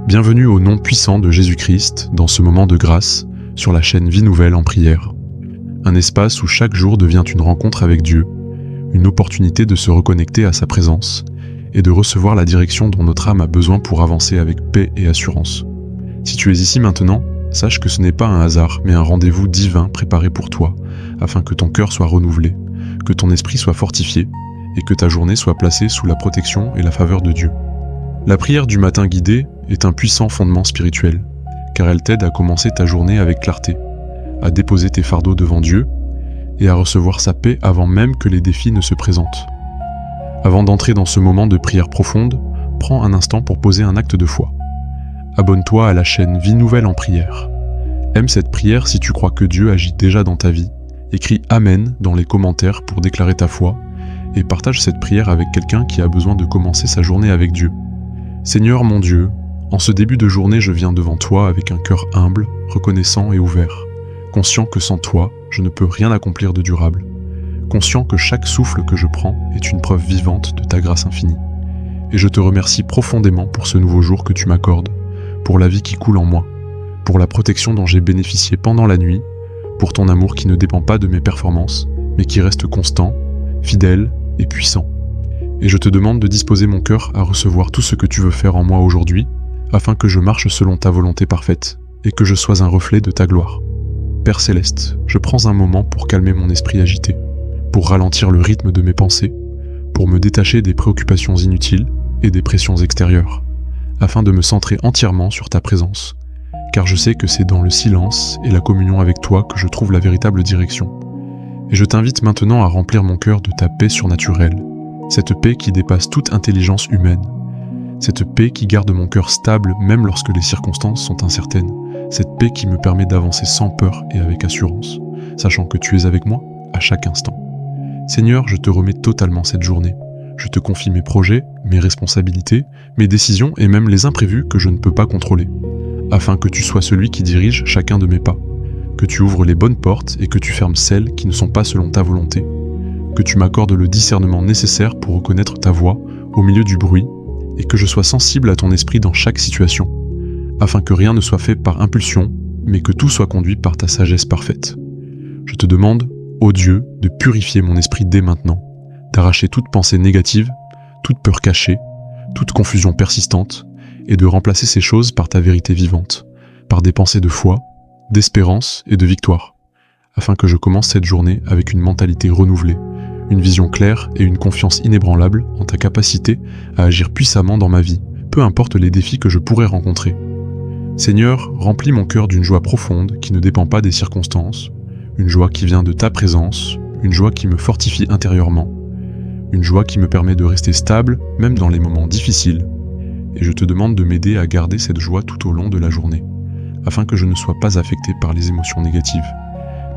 Bienvenue au nom puissant de Jésus-Christ dans ce moment de grâce sur la chaîne Vie Nouvelle en prière. Un espace où chaque jour devient une rencontre avec Dieu, une opportunité de se reconnecter à sa présence et de recevoir la direction dont notre âme a besoin pour avancer avec paix et assurance. Si tu es ici maintenant, sache que ce n'est pas un hasard, mais un rendez-vous divin préparé pour toi, afin que ton cœur soit renouvelé, que ton esprit soit fortifié et que ta journée soit placée sous la protection et la faveur de Dieu. La prière du matin guidée est un puissant fondement spirituel, car elle t'aide à commencer ta journée avec clarté, à déposer tes fardeaux devant Dieu et à recevoir sa paix avant même que les défis ne se présentent. Avant d'entrer dans ce moment de prière profonde, prends un instant pour poser un acte de foi. Abonne-toi à la chaîne Vie Nouvelle en prière. Aime cette prière si tu crois que Dieu agit déjà dans ta vie. Écris Amen dans les commentaires pour déclarer ta foi et partage cette prière avec quelqu'un qui a besoin de commencer sa journée avec Dieu. Seigneur mon Dieu, en ce début de journée, je viens devant toi avec un cœur humble, reconnaissant et ouvert, conscient que sans toi, je ne peux rien accomplir de durable, conscient que chaque souffle que je prends est une preuve vivante de ta grâce infinie. Et je te remercie profondément pour ce nouveau jour que tu m'accordes, pour la vie qui coule en moi, pour la protection dont j'ai bénéficié pendant la nuit, pour ton amour qui ne dépend pas de mes performances, mais qui reste constant, fidèle et puissant. Et je te demande de disposer mon cœur à recevoir tout ce que tu veux faire en moi aujourd'hui, afin que je marche selon ta volonté parfaite, et que je sois un reflet de ta gloire. Père Céleste, je prends un moment pour calmer mon esprit agité, pour ralentir le rythme de mes pensées, pour me détacher des préoccupations inutiles et des pressions extérieures, afin de me centrer entièrement sur ta présence, car je sais que c'est dans le silence et la communion avec toi que je trouve la véritable direction. Et je t'invite maintenant à remplir mon cœur de ta paix surnaturelle, cette paix qui dépasse toute intelligence humaine, cette paix qui garde mon cœur stable même lorsque les circonstances sont incertaines, cette paix qui me permet d'avancer sans peur et avec assurance, sachant que tu es avec moi à chaque instant. Seigneur, je te remets totalement cette journée. Je te confie mes projets, mes responsabilités, mes décisions et même les imprévus que je ne peux pas contrôler, afin que tu sois celui qui dirige chacun de mes pas, que tu ouvres les bonnes portes et que tu fermes celles qui ne sont pas selon ta volonté, que tu m'accordes le discernement nécessaire pour reconnaître ta voix au milieu du bruit et que je sois sensible à ton esprit dans chaque situation, afin que rien ne soit fait par impulsion, mais que tout soit conduit par ta sagesse parfaite. Je te demande, ô Dieu, de purifier mon esprit dès maintenant, d'arracher toute pensée négative, toute peur cachée, toute confusion persistante, et de remplacer ces choses par ta vérité vivante, par des pensées de foi, d'espérance et de victoire, afin que je commence cette journée avec une mentalité renouvelée, une vision claire et une confiance inébranlable en ta capacité à agir puissamment dans ma vie, peu importe les défis que je pourrais rencontrer. Seigneur, remplis mon cœur d'une joie profonde qui ne dépend pas des circonstances, une joie qui vient de ta présence, une joie qui me fortifie intérieurement, une joie qui me permet de rester stable même dans les moments difficiles. Et je te demande de m'aider à garder cette joie tout au long de la journée, afin que je ne sois pas affecté par les émotions négatives,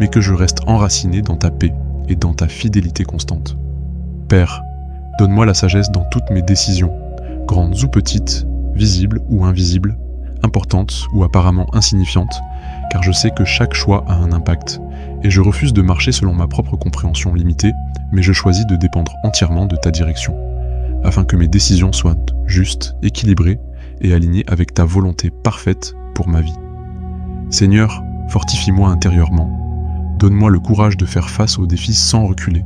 mais que je reste enraciné dans ta paix et dans ta fidélité constante. Père, donne-moi la sagesse dans toutes mes décisions, grandes ou petites, visibles ou invisibles, importantes ou apparemment insignifiantes, car je sais que chaque choix a un impact, et je refuse de marcher selon ma propre compréhension limitée, mais je choisis de dépendre entièrement de ta direction, afin que mes décisions soient justes, équilibrées et alignées avec ta volonté parfaite pour ma vie. Seigneur, fortifie-moi intérieurement. Donne-moi le courage de faire face aux défis sans reculer.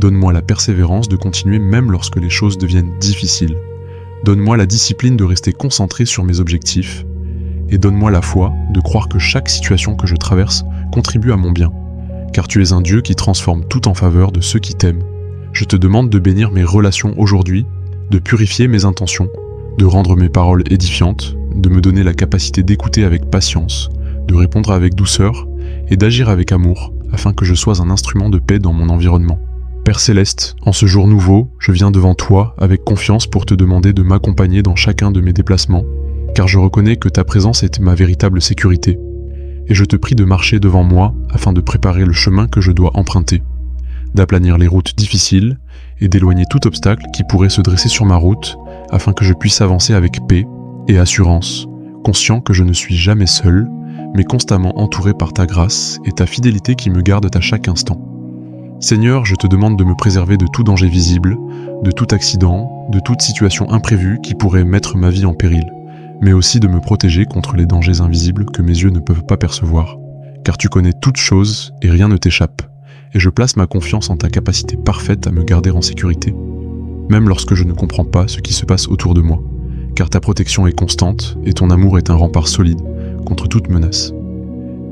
Donne-moi la persévérance de continuer même lorsque les choses deviennent difficiles. Donne-moi la discipline de rester concentré sur mes objectifs. Et donne-moi la foi de croire que chaque situation que je traverse contribue à mon bien, car tu es un Dieu qui transforme tout en faveur de ceux qui t'aiment. Je te demande de bénir mes relations aujourd'hui, de purifier mes intentions, de rendre mes paroles édifiantes, de me donner la capacité d'écouter avec patience, de répondre avec douceur et d'agir avec amour, afin que je sois un instrument de paix dans mon environnement. Père Céleste, en ce jour nouveau, je viens devant toi avec confiance pour te demander de m'accompagner dans chacun de mes déplacements, car je reconnais que ta présence est ma véritable sécurité. Et je te prie de marcher devant moi afin de préparer le chemin que je dois emprunter, d'aplanir les routes difficiles et d'éloigner tout obstacle qui pourrait se dresser sur ma route, afin que je puisse avancer avec paix et assurance, conscient que je ne suis jamais seul, mais constamment entouré par ta grâce et ta fidélité qui me gardent à chaque instant. Seigneur, je te demande de me préserver de tout danger visible, de tout accident, de toute situation imprévue qui pourrait mettre ma vie en péril. mais aussi de me protéger contre les dangers invisibles que mes yeux ne peuvent pas percevoir, car tu connais toutes choses et rien ne t'échappe, et je place ma confiance en ta capacité parfaite à me garder en sécurité, même lorsque je ne comprends pas ce qui se passe autour de moi, car ta protection est constante et ton amour est un rempart solide contre toute menace.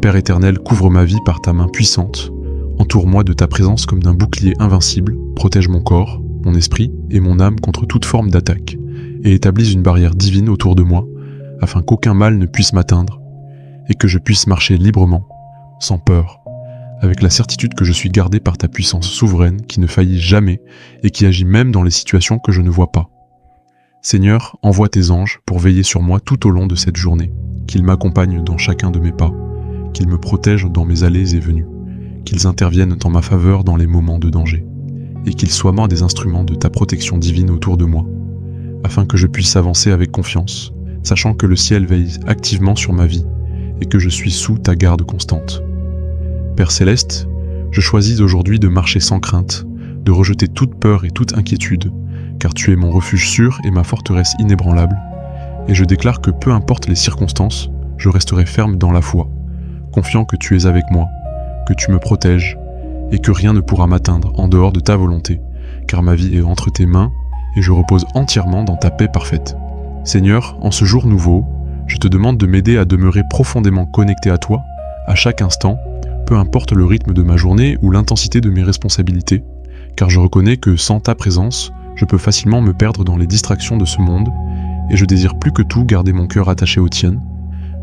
Père éternel, couvre ma vie par ta main puissante, entoure-moi de ta présence comme d'un bouclier invincible, protège mon corps, mon esprit et mon âme contre toute forme d'attaque, et établis une barrière divine autour de moi, afin qu'aucun mal ne puisse m'atteindre, et que je puisse marcher librement, sans peur, avec la certitude que je suis gardé par ta puissance souveraine qui ne faillit jamais et qui agit même dans les situations que je ne vois pas. Seigneur, envoie tes anges pour veiller sur moi tout au long de cette journée, qu'ils m'accompagnent dans chacun de mes pas, qu'ils me protègent dans mes allées et venues, qu'ils interviennent en ma faveur dans les moments de danger, et qu'ils soient moi des instruments de ta protection divine autour de moi, afin que je puisse avancer avec confiance, sachant que le ciel veille activement sur ma vie, et que je suis sous ta garde constante. Père Céleste, je choisis aujourd'hui de marcher sans crainte, de rejeter toute peur et toute inquiétude, car tu es mon refuge sûr et ma forteresse inébranlable, et je déclare que peu importe les circonstances, je resterai ferme dans la foi, confiant que tu es avec moi, que tu me protèges, et que rien ne pourra m'atteindre en dehors de ta volonté, car ma vie est entre tes mains, et je repose entièrement dans ta paix parfaite. Seigneur, en ce jour nouveau, je te demande de m'aider à demeurer profondément connecté à toi, à chaque instant, peu importe le rythme de ma journée ou l'intensité de mes responsabilités, car je reconnais que sans ta présence, je peux facilement me perdre dans les distractions de ce monde, et je désire plus que tout garder mon cœur attaché au tien,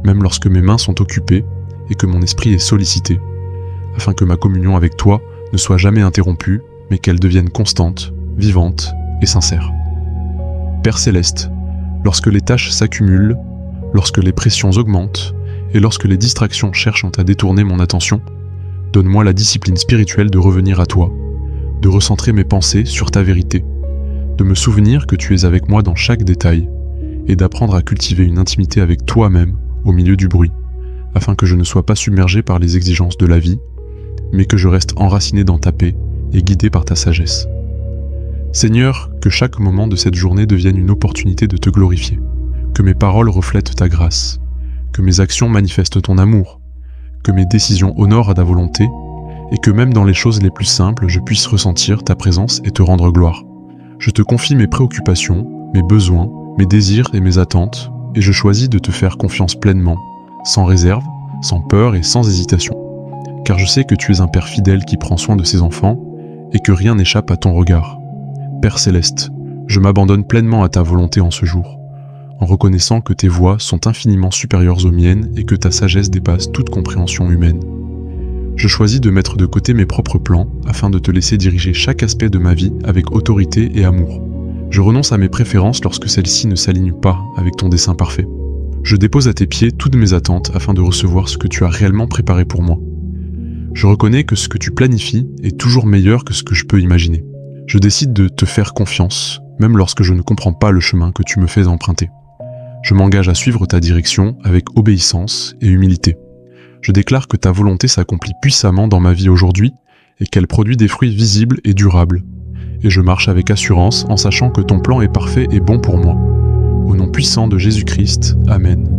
même lorsque mes mains sont occupées et que mon esprit est sollicité, afin que ma communion avec toi ne soit jamais interrompue, mais qu'elle devienne constante, vivante et sincère. Père Céleste, lorsque les tâches s'accumulent, lorsque les pressions augmentent, et lorsque les distractions cherchent à détourner mon attention, donne-moi la discipline spirituelle de revenir à toi, de recentrer mes pensées sur ta vérité, de me souvenir que tu es avec moi dans chaque détail, et d'apprendre à cultiver une intimité avec toi-même au milieu du bruit, afin que je ne sois pas submergé par les exigences de la vie, mais que je reste enraciné dans ta paix et guidé par ta sagesse. Seigneur, que chaque moment de cette journée devienne une opportunité de te glorifier, que mes paroles reflètent ta grâce, que mes actions manifestent ton amour, que mes décisions honorent ta volonté, et que même dans les choses les plus simples, je puisse ressentir ta présence et te rendre gloire. Je te confie mes préoccupations, mes besoins, mes désirs et mes attentes, et je choisis de te faire confiance pleinement, sans réserve, sans peur et sans hésitation, car je sais que tu es un Père fidèle qui prend soin de ses enfants, et que rien n'échappe à ton regard. Père Céleste, je m'abandonne pleinement à ta volonté en ce jour, en reconnaissant que tes voies sont infiniment supérieures aux miennes et que ta sagesse dépasse toute compréhension humaine. Je choisis de mettre de côté mes propres plans afin de te laisser diriger chaque aspect de ma vie avec autorité et amour. Je renonce à mes préférences lorsque celles-ci ne s'alignent pas avec ton dessein parfait. Je dépose à tes pieds toutes mes attentes afin de recevoir ce que tu as réellement préparé pour moi. Je reconnais que ce que tu planifies est toujours meilleur que ce que je peux imaginer. Je décide de te faire confiance, même lorsque je ne comprends pas le chemin que tu me fais emprunter. Je m'engage à suivre ta direction avec obéissance et humilité. Je déclare que ta volonté s'accomplit puissamment dans ma vie aujourd'hui et qu'elle produit des fruits visibles et durables. Et je marche avec assurance en sachant que ton plan est parfait et bon pour moi. Au nom puissant de Jésus-Christ, Amen.